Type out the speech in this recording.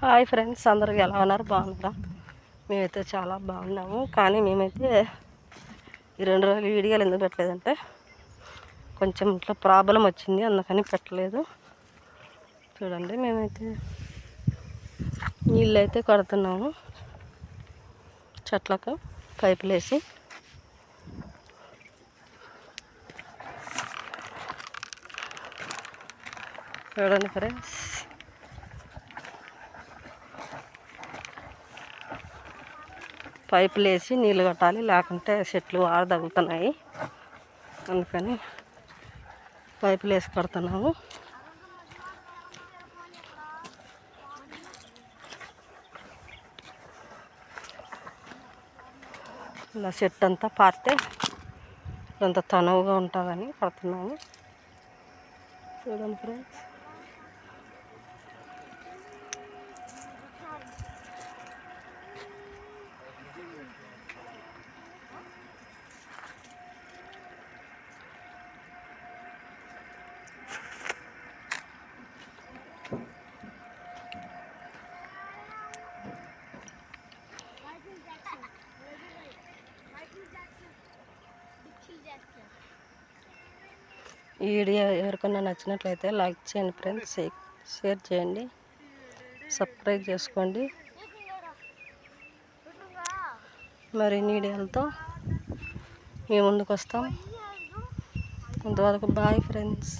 Hi friends, అందరికి ఎలా ఉన్నారు? బాగున్నారా? మేమైతే చాలా బాగున్నాము. కానీ మేమైతే ఈ 2 రోజులు వీడియోలు ఎందుకు పెట్టలేదంటే కొంచెం ఇంట్లో ప్రాబ్లం వచ్చింది, అందుకని పెట్టలేదు. చూడండి, మేమైతే నీళ్ళు అయితే కడుతున్నాము చెట్లకు పైపులు వేసి. చూడండి ఫ్రెండ్స్, పైపులు వేసి నీళ్ళు కట్టాలి, లేకుంటే చెట్లు తగులుతున్నాయి. అందుకని పైపులు వేసి కడుతున్నాము. ఇలా చెట్టు అంతా పారితే అంత తనువుగా ఉంటుందని కడుతున్నాము. చూడండి ఫ్రెండ్స్, ఈ వీడియో ఎవరికైనా నచ్చినట్లయితే లైక్ చేయండి ఫ్రెండ్స్, షేర్ చేయండి, సబ్స్క్రైబ్ చేసుకోండి. మరిన్ని వీడియోలతో మేము ముందుకు వస్తాం. అంతవరకు బాయ్ ఫ్రెండ్స్.